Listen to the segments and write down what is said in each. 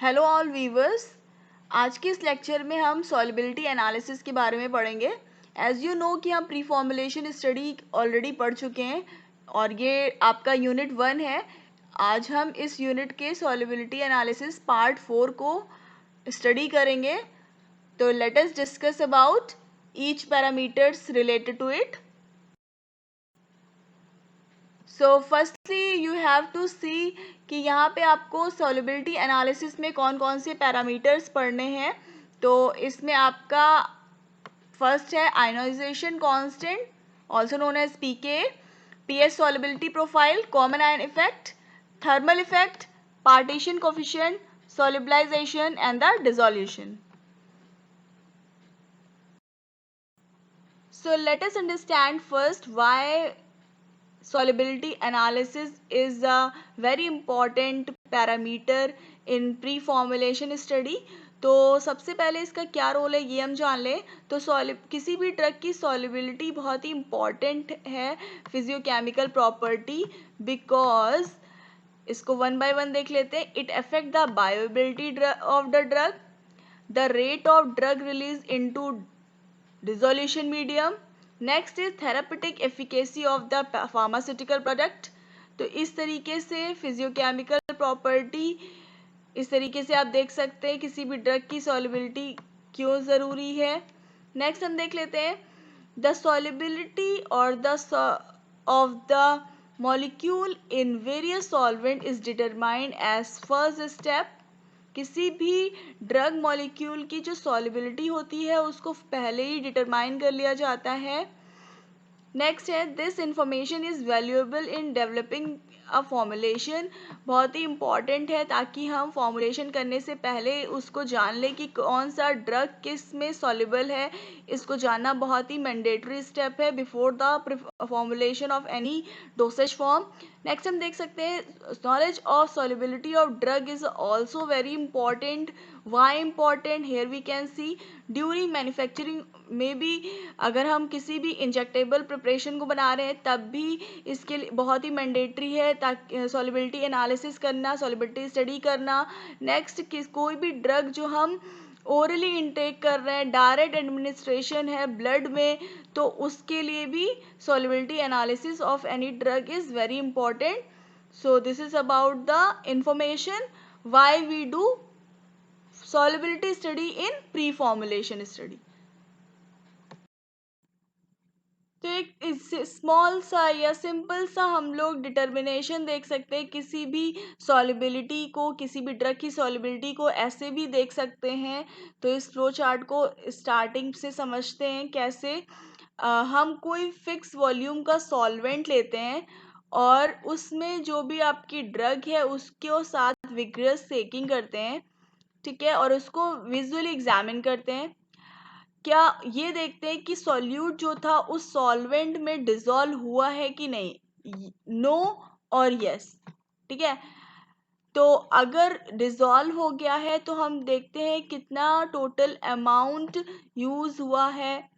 Hello all viewers. आज के इस लेक्चर में हम सॉल्युबिलिटी एनालिसिस के बारे में पढ़ेंगे। एज़ यू नो कि हम प्री फॉर्मुलेशन स्टडी ऑलरेडी पढ़ चुके हैं और ये आपका यूनिट 1 है। आज हम इस यूनिट के सॉल्युबिलिटी एनालिसिस पार्ट 4 को स्टडी करेंगे। तो let us discuss about each parameters related to it. So firstly you have to see कि यहाँ पे आपको सॉल्युबिलिटी एनालिसिस में कौन कौन से पैरामीटर्स पढ़ने हैं। तो इसमें आपका फर्स्ट है ionization constant, also known as pK, pH solubility profile, common ion effect, thermal effect, partition coefficient, solubilization and the dissolution. So let us understand first why solubility analysis is a very important parameter in pre-formulation study. तो सबसे पहले इसका क्या role है ये हम जान लें। तो किसी भी ड्रग की सॉल्युबिलिटी बहुत ही इम्पॉर्टेंट है फिजियोकेमिकल प्रॉपर्टी, बिकॉज इसको वन बाय वन देख लेते हैं। It affect the बायोबिलिटी of the drug, the rate of drug release into dissolution medium, next is therapeutic efficacy of the pharmaceutical product. तो इस तरीके से फिजियोकेमिकल प्रॉपर्टी, इस तरीके से आप देख सकते हैं किसी भी ड्रग की सॉल्युबिलिटी क्यों ज़रूरी है। नेक्स्ट हम देख लेते हैं द सॉल्युबिलिटी और the of the molecule in various solvent is determined as first step. किसी भी ड्रग मॉलिक्यूल की जो सॉल्युबिलिटी होती है उसको पहले ही डिटरमाइन कर लिया जाता है। नेक्स्ट है this information is valuable in developing a formulation. बहुत ही इम्पॉर्टेंट है ताकि हम फॉर्मुलेशन करने से पहले उसको जान लें कि कौन सा ड्रग किस में सॉल्युबल है। इसको जानना बहुत ही मैंडेटरी स्टेप है before the formulation of any dosage form. Next हम देख सकते हैं knowledge of solubility of drug is also very important. Why important, here we can see during manufacturing में भी, अगर हम किसी भी इंजेक्टेबल प्रिपरेशन को बना रहे हैं तब भी इसके लिए बहुत ही मैंडेटरी है ताकि सॉल्युबिलिटी एनालिसिस करना, सॉल्युबिलिटी स्टडी करना। नेक्स्ट कोई भी ड्रग जो हम ओरली इंटेक कर रहे हैं, डायरेक्ट एडमिनिस्ट्रेशन है ब्लड में, तो उसके लिए भी solubility analysis of any drug is very important. So this is about the information why we do solubility study in pre-formulation study. तो एक स्मॉल सा या सिंपल सा हम लोग डिटर्मिनेशन देख सकते हैं किसी भी सॉल्युबिलिटी को, किसी भी ड्रग की सॉल्युबिलिटी को ऐसे भी देख सकते हैं। तो इस फ्लो चार्ट को स्टार्टिंग से समझते हैं कैसे। हम कोई फिक्स वॉल्यूम का सॉल्वेंट लेते हैं और उसमें जो भी आपकी ड्रग है उसके साथ विग्रस सेकिंग करते हैं, ठीक है, और उसको विजुअली एग्जामिन करते हैं। क्या ये देखते हैं कि सॉल्यूट जो था उस सॉल्वेंट में डिसॉल्व हुआ है कि नहीं, नो और यस, ठीक है। तो अगर डिसॉल्व हो गया है तो हम देखते हैं कितना टोटल अमाउंट यूज हुआ है,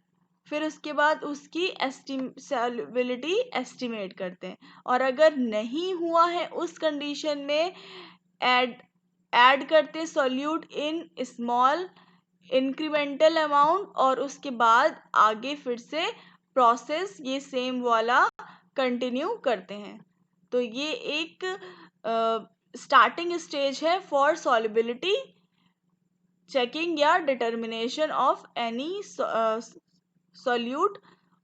फिर उसके बाद उसकी सॉल्युबिलिटी एस्टिमेट करते हैं। और अगर नहीं हुआ है उस कंडीशन में ऐड ऐड करते solute in small incremental amount और उसके बाद आगे फिर से प्रोसेस ये सेम वाला कंटिन्यू करते हैं। तो ये एक स्टार्टिंग स्टेज है फॉर सॉल्युबिलिटी चेकिंग या डिटर्मिनेशन ऑफ एनी सॉल्यूट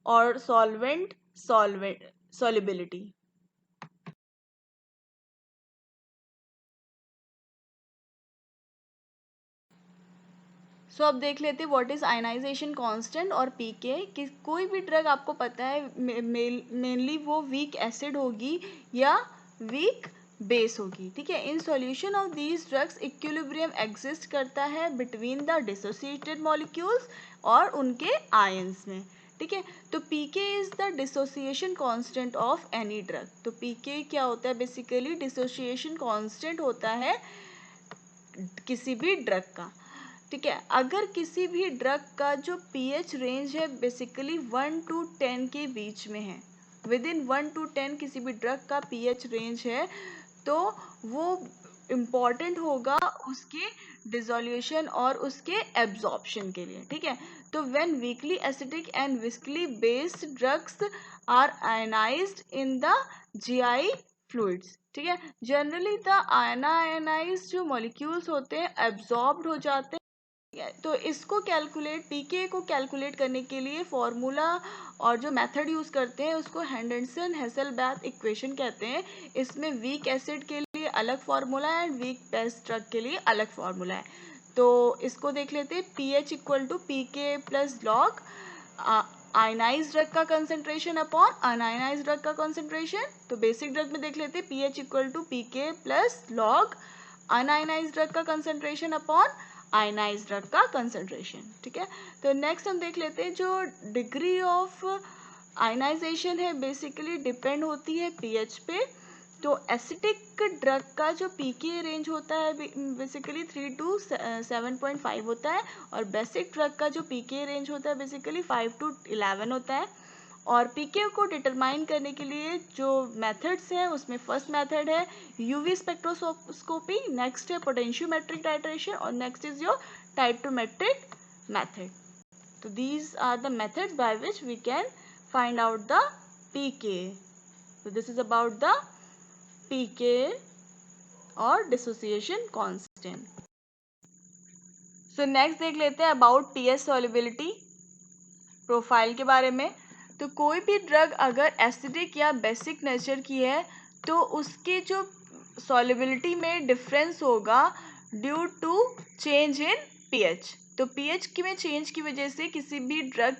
और सॉल्वेंट सॉल्युबिलिटी। सो अब देख लेते हैं व्हाट इज आयनाइजेशन कांस्टेंट और पीके। कि कोई भी ड्रग आपको पता है मेनली वो वीक एसिड होगी या वीक बेस होगी, ठीक है। In solution of these drugs equilibrium exist करता है बिटवीन द डिसोसिएटेड मॉलिक्यूल्स और उनके आयंस में, ठीक है। तो pK is the dissociation constant of any drug. तो पीके क्या होता है, बेसिकली डिसोसिएशन कांस्टेंट होता है किसी भी ड्रग का, ठीक है। अगर किसी भी ड्रग का जो पीएच रेंज है बेसिकली 1 to 10 के बीच में है, विद इन 1 to 10 किसी भी ड्रग का पीएच रेंज है, तो वो इम्पॉर्टेंट होगा उसके डिसोल्यूशन और उसके एब्जॉर्प्शन के लिए, ठीक है। तो when weakly acidic and weakly based drugs are ionized in the GI fluids, ठीक है, जनरली द आयनाइज्ड जो मॉलिक्यूल्स होते हैं एब्जॉर्ब्ड हो जाते हैं। तो इसको कैलकुलेट, पीके को कैलकुलेट करने के लिए फॉर्मूला और जो मेथड यूज़ करते हैं उसको हेंडरसन हेसलबैथ इक्वेशन कहते हैं। इसमें वीक एसिड के लिए अलग फार्मूला है एंड वीक बेस ड्रग के लिए अलग फार्मूला है। तो इसको देख लेते हैं, P H equal to P K plus log ionize drug का कंसेंट्रेशन अपॉन अनआयनाइज ड्रग का कंसेंट्रेशन। तो बेसिक ड्रग में देख लेते हैं, P H equal to P K plus log unionize drug का कंसेंट्रेशन अपॉन आयनाइज ड्रग का concentration, ठीक है। तो नेक्स्ट हम देख लेते हैं, जो डिग्री ऑफ आयनाइजेशन है बेसिकली डिपेंड होती है पीएच पे। तो एसिडिक ड्रग का जो पीके रेंज होता है बेसिकली 3 to 7.5 होता है, और बेसिक ड्रग का जो पीके रेंज होता है बेसिकली 5 to 11 होता है। और पीके को डिटरमाइन करने के लिए जो मेथड्स हैं उसमें फर्स्ट मेथड है यूवी स्पेक्ट्रोस्कोपी, नेक्स्ट है पोटेंशियोमेट्रिक टाइट्रेशन, और next is your titrimetric method. तो these are the methods by which we can find out the pK. So this is about the pK और dissociation constant. So next देख लेते हैं about pH solubility profile के बारे में। तो कोई भी ड्रग अगर एसिडिक या बेसिक नेचर की है तो उसके जो सॉल्युबिलिटी में डिफरेंस होगा due to change in pH. तो पीएच में चेंज की वजह से किसी भी ड्रग,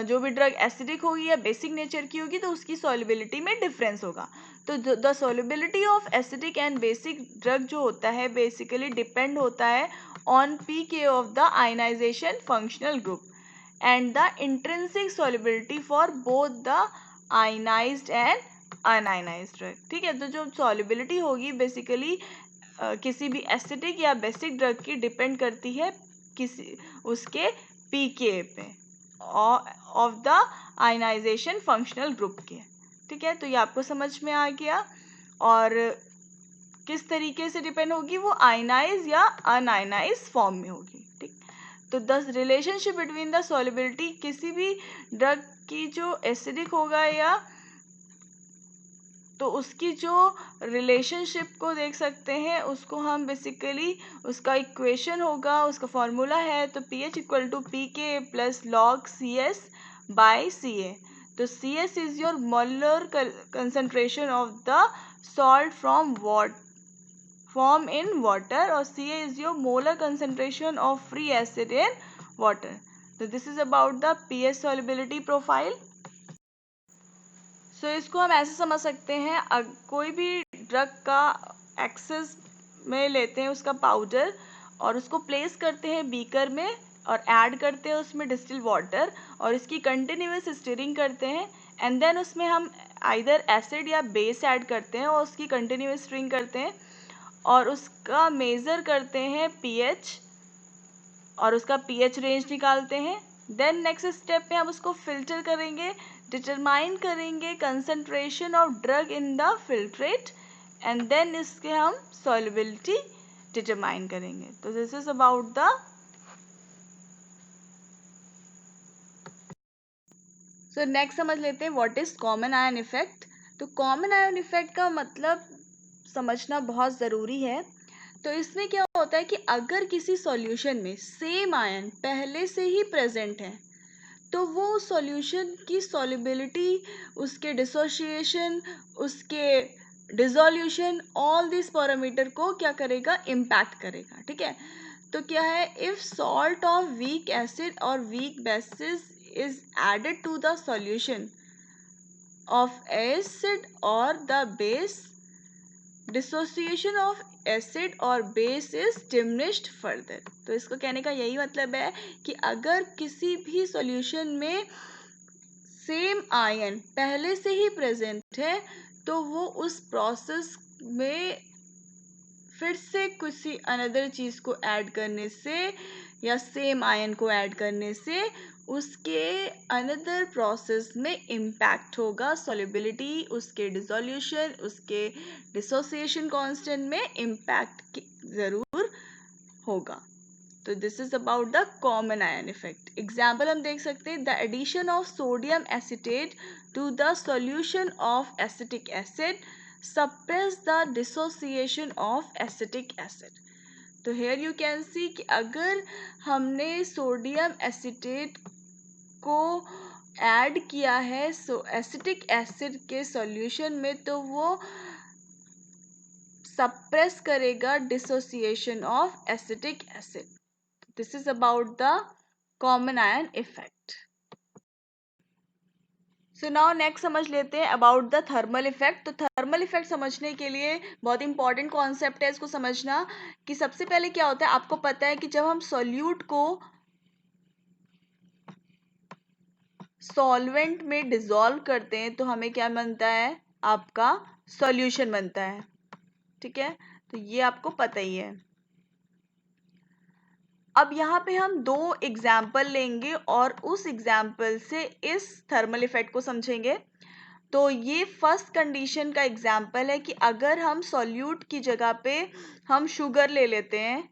जो भी ड्रग एसिडिक होगी या बेसिक नेचर की होगी तो उसकी सॉल्युबिलिटी में डिफरेंस होगा। तो the solubility of acidic and basic drug जो होता है बेसिकली डिपेंड होता है on pK of the ionization functional group and the intrinsic solubility for both the ionized and unionized drug, ठीक है। तो जो solubility होगी बेसिकली किसी भी एसिडिक या बेसिक ड्रग की डिपेंड करती है किसी उसके पीके पे of the ionization functional group के, ठीक है। तो ये आपको समझ में आ गया। और किस तरीके से डिपेंड होगी, वो आयनाइज या अनआयनाइज फॉर्म में होगी, ठीक। तो the relationship between the solubility, किसी भी ड्रग की जो एसिडिक होगा या तो उसकी जो रिलेशनशिप को देख सकते हैं उसको हम बेसिकली, उसका इक्वेशन होगा, उसका फॉर्मूला है तो p H equal to P K plus log C S by C A. तो C S is your molar concentration of the salt form in water, or Ca is your molar concentration of free acid in water. So this is about the pH solubility profile. So इसको हम ऐसे समझ सकते हैं, कोई भी drug का access में लेते हैं उसका पाउडर और उसको प्लेस करते हैं बीकर में और ऐड करते हैं उसमें डिस्टिल वाटर और इसकी कंटिन्यूस स्टीयरिंग करते हैं, एंड देन उसमें हम आइदर एसिड या बेस ऐड करते हैं और उसकी कंटिन्यूस स्टीयरिंग करते हैं और उसका मेज़र करते हैं पीएच और उसका पीएच रेंज निकालते हैं। देन नेक्स्ट स्टेप में हम उसको फिल्टर करेंगे, डिटरमाइन करेंगे concentration of drug in the filtrate, and then इसके हम सॉल्युबिलिटी डिटरमाइन करेंगे। तो this is about the so next समझ लेते हैं what is common ion effect. तो कॉमन आयन इफेक्ट का मतलब समझना बहुत ज़रूरी है। तो इसमें क्या होता है कि अगर किसी सॉल्यूशन में सेम आयन पहले से ही प्रेजेंट है तो वो सॉल्यूशन की सॉल्युबिलिटी, उसके डिसोसिएशन, उसके डिसोल्यूशन, ऑल दिस पैरामीटर को क्या करेगा, इम्पैक्ट करेगा, ठीक है। तो क्या है, if salt of weak acid और weak bases is added to the solution of acid और the base, dissociation of acid और बेस इज डिमिनिश्ड फर्दर। तो इसको कहने का यही मतलब है कि अगर किसी भी सॉल्यूशन में सेम आयन पहले से ही प्रेजेंट है तो वो उस प्रोसेस में फिर से किसी अनदर चीज़ को ऐड करने से या सेम आयन को ऐड करने से उसके अनदर प्रोसेस में इम्पैक्ट होगा, सॉल्युबिलिटी, उसके डिसोल्यूशन, उसके डिसोसिएशन कांस्टेंट में इम्पैक्ट ज़रूर होगा। तो this is about the common ion effect. Example हम देख सकते हैं, the addition of sodium acetate to the solution of acetic acid suppress the dissociation of acetic acid. तो हेयर यू कैन सी कि अगर हमने सोडियम एसिटेट को add किया है एसिटिक एसिड के सॉल्यूशन में, तो वो सप्रेस करेगा dissociation of acetic acid. This is about the common ion effect. So now next समझ लेते हैं about the thermal effect. तो thermal effect समझने के लिए बहुत important concept है इसको समझना, कि सबसे पहले क्या होता है, आपको पता है कि जब हम solute को solvent में dissolve करते हैं तो हमें क्या बनता है, आपका solution बनता है। ठीक है, तो ये आपको पता ही है। अब यहाँ पे हम दो एग्जाम्पल लेंगे और उस एग्जाम्पल से इस थर्मल इफेक्ट को समझेंगे। तो ये फर्स्ट कंडीशन का एग्जाम्पल है कि अगर हम सॉल्यूट की जगह पे हम शुगर ले लेते हैं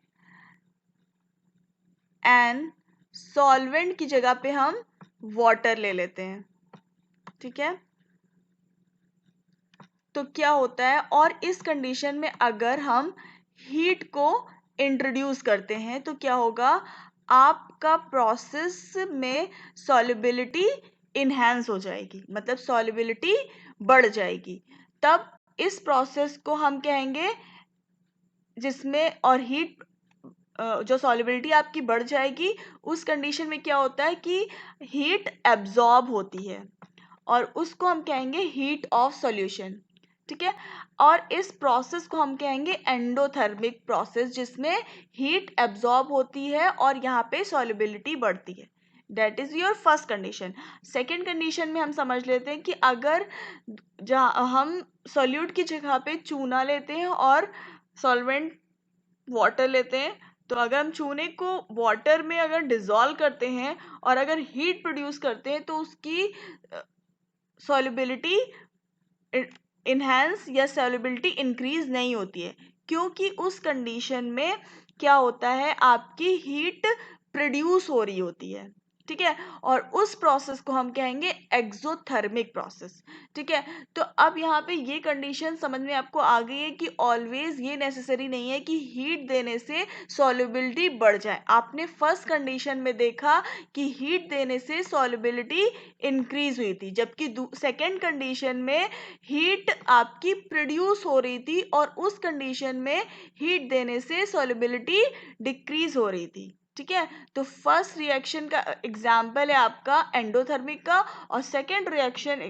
एंड सॉल्वेंट की जगह पे हम वाटर ले लेते हैं। ठीक है, तो क्या होता है, और इस कंडीशन में अगर हम हीट को इंट्रोड्यूस करते हैं तो क्या होगा, आपका प्रोसेस में सॉल्युबिलिटी इन्हेंस हो जाएगी, मतलब सॉल्युबिलिटी बढ़ जाएगी। तब इस प्रोसेस को हम कहेंगे जिसमें, और हीट जो सॉल्युबिलिटी आपकी बढ़ जाएगी, उस कंडीशन में क्या होता है कि हीट एब्जॉर्ब होती है और उसको हम कहेंगे हीट ऑफ सॉल्यूशन। ठीक है, और इस प्रोसेस को हम कहेंगे एंडोथर्मिक प्रोसेस, जिसमें हीट एब्जॉर्ब होती है और यहाँ पे सॉल्युबिलिटी बढ़ती है। That is your first condition. Second condition में हम समझ लेते हैं कि अगर जहाँ हम सॉल्यूट की जगह पे चूना लेते हैं और सॉल्वेंट वाटर लेते हैं, तो अगर हम चूने को वाटर में अगर डिजोल्व करते हैं और अगर हीट प्रोड्यूस करते हैं तो उसकी सॉल्युबिलिटी इन्हेंस या सॉल्युबिलिटी इंक्रीज नहीं होती है, क्योंकि उस कंडीशन में क्या होता है, आपकी हीट प्रोड्यूस हो रही होती है। ठीक है, और उस प्रोसेस को हम कहेंगे एक्सोथर्मिक प्रोसेस। ठीक है, तो अब यहाँ पे ये कंडीशन समझ में आपको आ गई है कि ऑलवेज ये नेसेसरी नहीं है कि हीट देने से सॉल्युबिलिटी बढ़ जाए। आपने फर्स्ट कंडीशन में देखा कि हीट देने से सॉल्युबिलिटी इंक्रीज हुई थी, जबकि सेकेंड कंडीशन में हीट आपकी प्रोड्यूस हो रही थी और उस कंडीशन में हीट देने से सॉल्युबिलिटी डिक्रीज हो रही थी। ठीक है, तो फर्स्ट रिएक्शन का एग्जाम्पल है आपका एंडोथर्मिक का, और सेकेंड रिएक्शन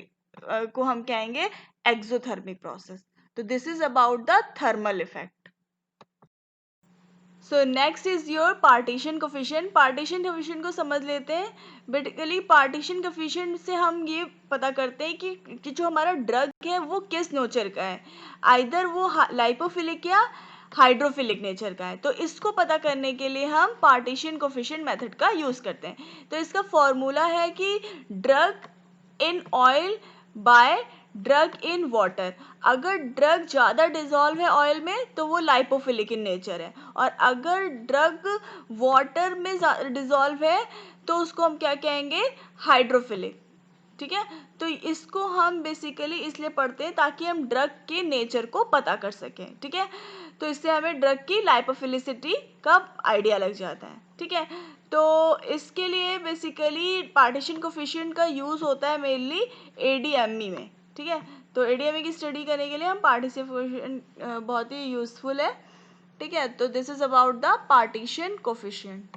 को हम कहेंगे एक्सोथर्मिक प्रोसेस। तो this is about the thermal effect. So next is your partition coefficient. Partition coefficient को समझ लेते हैं। बेसिकली पार्टीशन कोफिशिएंट से हम ये पता करते हैं कि जो हमारा ड्रग है वो किस नेचर का है, आइदर वो लाइपोफिलिक या हाइड्रोफिलिक नेचर का है। तो इसको पता करने के लिए हम पार्टीशन कोफिशिएंट मेथड का यूज़ करते हैं। तो इसका फॉर्मूला है कि drug in oil bye drug in water. अगर ड्रग ज़्यादा डिजॉल्व है ऑयल में तो वो लाइपोफिलिक इन नेचर है, और अगर ड्रग वाटर में डिजॉल्व है तो उसको हम क्या कहेंगे, हाइड्रोफिलिक। ठीक है, तो इसको हम बेसिकली इसलिए पढ़ते हैं ताकि हम ड्रग के नेचर को पता कर सकें। ठीक है, तो इससे हमें ड्रग की लाइपोफिलिसिटी का आइडिया लग जाता है। ठीक है, तो इसके लिए बेसिकली पार्टीशन कोफिशिएंट का यूज़ होता है मेनली एडीएमई में। ठीक है, तो एडीएमई की स्टडी करने के लिए हम पार्टीशन कोफिशिएंट बहुत ही यूज़फुल है। ठीक है, तो this is about the partition coefficient.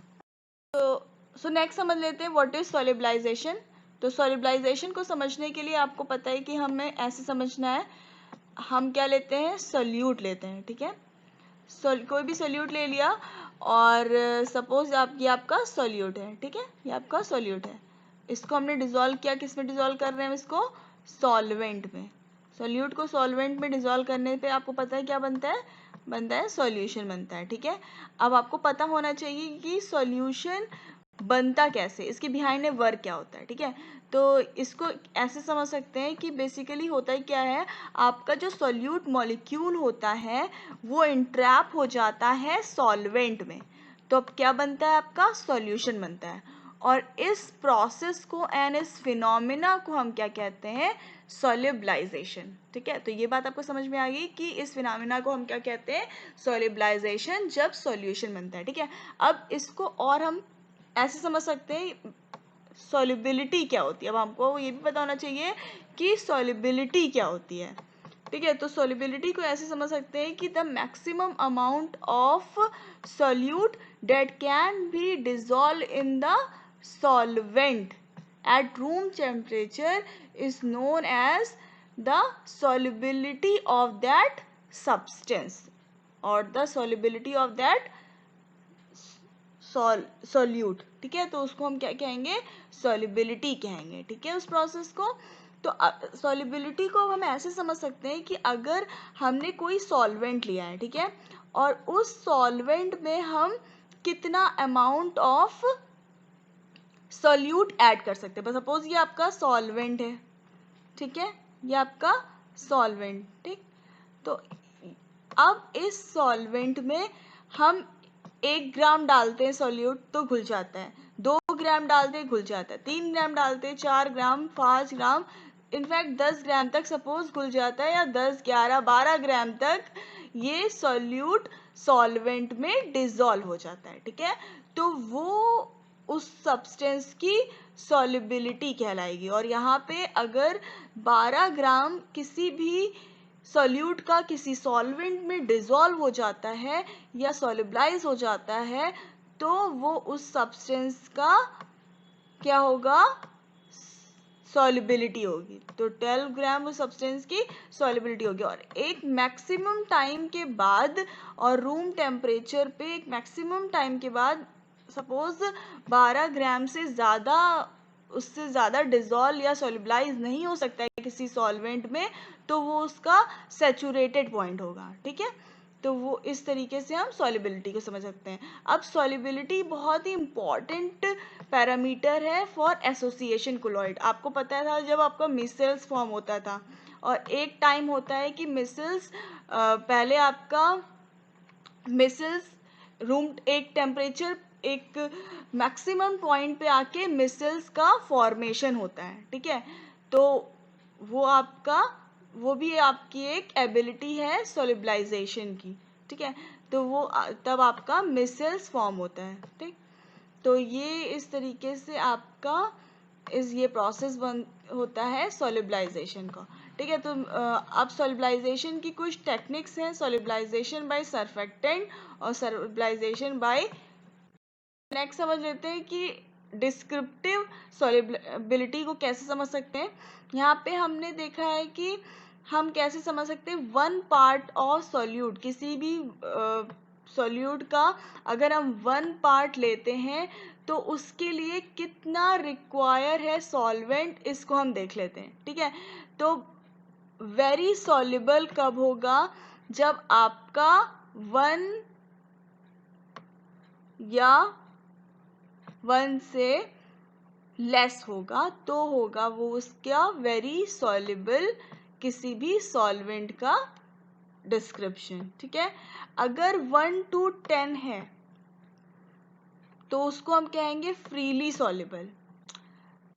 So next समझ लेते हैं व्हाट इज सॉल्युबलाइजेशन। तो सॉल्युबलाइजेशन को समझने के लिए आपको पता है कि हमें ऐसे समझना है, हम क्या लेते हैं, सोल्यूट लेते हैं। ठीक है, कोई भी सोल्यूट ले लिया और सपोज ये आपका सोल्यूट है। ठीक है, ये आपका सोल्यूट है, इसको हमने डिज़ोल्व किया, किस में डिज़ोल्व कर रहे हैं इसको, सॉल्वेंट में। सोल्यूट को सॉल्वेंट में डिज़ोल्व करने पे आपको पता है क्या बनता है सॉल्यूशन बनता है। ठीक है, अब आपको पता होना चाहिए कि सॉल्यूशन बनता कैसे, इसके बिहाइंड में वर्क क्या होता है, ठीक है। तो इसको ऐसे समझ सकते हैं कि बेसिकली होता है क्या है, आपका जो सोल्यूट मॉलिक्यूल होता है वो इंट्रैप हो जाता है सॉल्वेंट में, तो अब क्या बनता है, आपका सॉल्यूशन बनता है। और इस प्रोसेस को एंड इस फिनोमिना को हम क्या कहते हैं, सॉल्युबलाइजेशन, ठीक है। तो ये बात आपको समझ में आ गई कि इस फिनोमिना को हम क्या कहते हैं, सॉल्युबलाइजेशन, जब सॉल्यूशन बनता है, ठीक है। अब इसको और हम ऐसे समझ सकते हैं, सॉल्युबिलिटी क्या होती है। अब हमको ये भी पता होना चाहिए कि सॉल्युबिलिटी क्या होती है, ठीक है। तो सॉल्युबिलिटी को ऐसे समझ सकते हैं कि the maximum amount of solute that can be dissolve in the solvent at room temperature is known as the solubility of that substance or the solubility of that solute, ठीक है। तो उसको हम क्या कहेंगे, सॉल्युबिलिटी कहेंगे, ठीक है, उस प्रोसेस को। तो सॉल्युबिलिटी को हम ऐसे समझ सकते हैं कि अगर हमने कोई सॉल्वेंट लिया है, ठीक है, और उस सॉल्वेंट में हम कितना अमाउंट ऑफ सोल्यूट ऐड कर सकते हैं। बस सपोज ये आपका सॉल्वेंट है, ठीक है, ये आपका सॉल्वेंट, ठीक। तो अब इस सॉल्वेंट में हम 1 ग्राम डालते हैं सोल्यूट तो घुल जाता है, 2 ग्राम डालते हैं घुल जाता है, 3 ग्राम डालते हैं, 4 ग्राम, 5 ग्राम, इनफैक्ट 10 ग्राम तक सपोज घुल जाता है, या 10, 11, 12 ग्राम तक ये सोल्यूट सॉल्वेंट में डिसॉल्व हो जाता है, ठीक है। तो वो उस सब्सटेंस की सॉल्युबिलिटी कहलाएगी। और यहाँ पे अगर 12 ग्राम किसी भी सॉल्यूट का किसी सॉल्वेंट में डिसॉल्व हो जाता है या सॉल्युबलाइज हो जाता है, तो वो उस सब्सटेंस का क्या होगा, सॉल्युबिलिटी होगी। तो 12 ग्राम उस सब्सटेंस की सॉल्युबिलिटी होगी। और एक मैक्सिमम टाइम के बाद और रूम टेम्परेचर पे एक मैक्सिमम टाइम के बाद सपोज 12 ग्राम से ज़्यादा, उससे ज़्यादा डिसॉल्व या सॉल्युबलाइज नहीं हो सकता है किसी सॉल्वेंट में, तो वो उसका सैचुरेटेड पॉइंट होगा, ठीक है। तो वो इस तरीके से हम सॉल्युबिलिटी को समझ सकते हैं। अब सॉल्युबिलिटी बहुत ही इम्पॉर्टेंट पैरामीटर है फॉर एसोसिएशन कोलॉइड। आपको पता था जब आपका मिसल्स फॉर्म होता था, और एक टाइम होता है कि मिसल्स पहले आपका मिसल्स रूम एक टेम्परेचर एक मैक्सिमम पॉइंट पे आके मिसल्स का फॉर्मेशन होता है, ठीक है। तो वो आपका, वो भी आपकी एक एबिलिटी है सोल्युबलाइजेशन की, ठीक है। तो वो तब आपका मिसल्स फॉर्म होता है, ठीक। तो ये इस तरीके से आपका ये प्रोसेस बन होता है सोल्युबलाइजेशन का, ठीक है। तो अब सोल्युबलाइजेशन की कुछ टेक्निक्स हैं, सोल्युबलाइजेशन बाय सरफेक्टेंट और सोल्युबलाइजेशन बाय, नेक्स्ट समझ लेते हैं कि डिस्क्रिप्टिव सॉल्युबिलिटी को कैसे समझ सकते हैं। यहाँ पे हमने देखा है कि हम कैसे समझ सकते हैं, 1 पार्ट ऑफ सॉल्यूट, किसी भी सॉल्यूट का अगर हम 1 पार्ट लेते हैं तो उसके लिए कितना रिक्वायर है सॉल्वेंट, इसको हम देख लेते हैं, ठीक है। तो वेरी सॉल्युबल कब होगा, जब आपका 1 या 1 से लेस होगा, तो होगा वो उसका वेरी सॉल्युबल किसी भी सॉल्वेंट का डिस्क्रिप्शन, ठीक है। अगर 1 to 10 है तो उसको हम कहेंगे फ्रीली सॉल्युबल।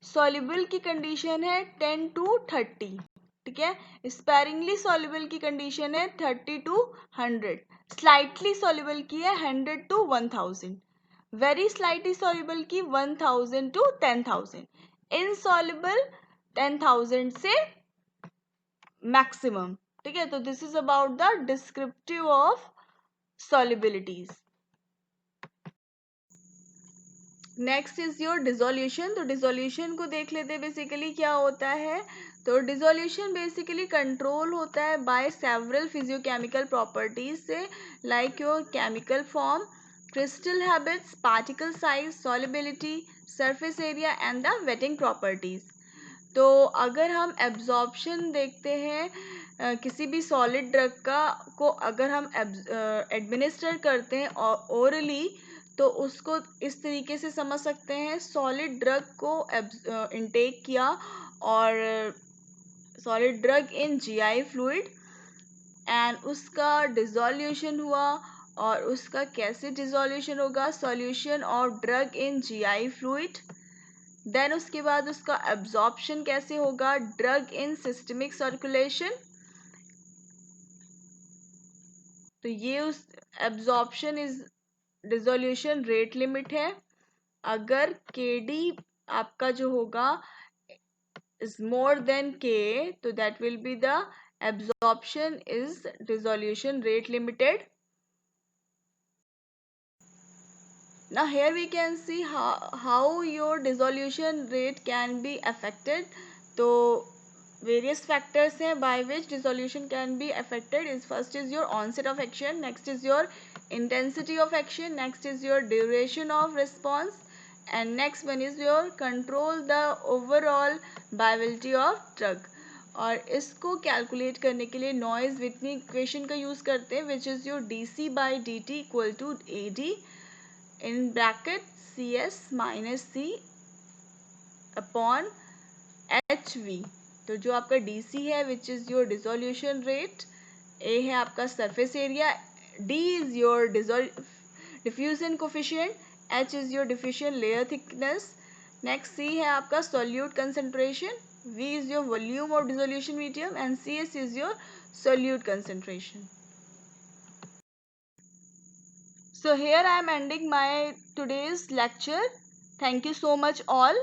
सॉल्युबल की कंडीशन है 10 to 30, ठीक है। स्पेरिंगली सॉल्युबल की कंडीशन है 30 to 100, स्लाइटली सॉल्युबल की है 100 to 1000, वेरी स्लाइटली सॉल्युबल की 1000 to 10,000, इनसॉल्युबल 10,000 से मैक्सिमम, ठीक है। तो this is about the descriptive of solubilities. Next is your dissolution. तो डिसोल्यूशन को देख लेते हैं बेसिकली क्या होता है। तो डिसोल्यूशन बेसिकली कंट्रोल होता है बाय सेवरल फिजियोकेमिकल प्रॉपर्टीज से, like your chemical form, crystal habits, particle size, solubility, surface area and the wetting properties। तो अगर हम एब्जॉर्प्शन देखते हैं किसी भी सॉलिड ड्रग का को अगर हम एडमिनिस्टर करते हैं ओरली, तो उसको इस तरीके से समझ सकते हैं, सॉलिड ड्रग को इनटेक किया और solid drug in GI fluid and उसका डिसोल्यूशन हुआ, और उसका कैसे डिसोल्यूशन होगा, सॉल्यूशन और drug in GI fluid. Then उसके बाद उसका एब्जॉर्प्शन कैसे होगा, ड्रग इन सिस्टमिक सर्कुलेशन। तो ये उस absorption is dissolution rate limit है। अगर KD आपका जो होगा is more than K, तो that will be the absorption is dissolution rate limited. Now here we can see how your dissolution rate can be affected. तो various factors हैं by which dissolution can be affected. Is first is your onset of action, next is your intensity of action, next is your duration of response, and next one is your control the overall viability of drug. और इसको calculate करने के लिए Noyes Whitney equation का use करते हैं, which is your dC/dt equal to AD in bracket CS minus C upon HV। तो जो आपका DC है विच is your dissolution rate, A है आपका surface area, D is your diffusion coefficient, H is your diffusion layer thickness, next C है आपका solute concentration, V is your volume of dissolution medium and CS is your solute concentration. So here I am ending my today's lecture. Thank you so much all.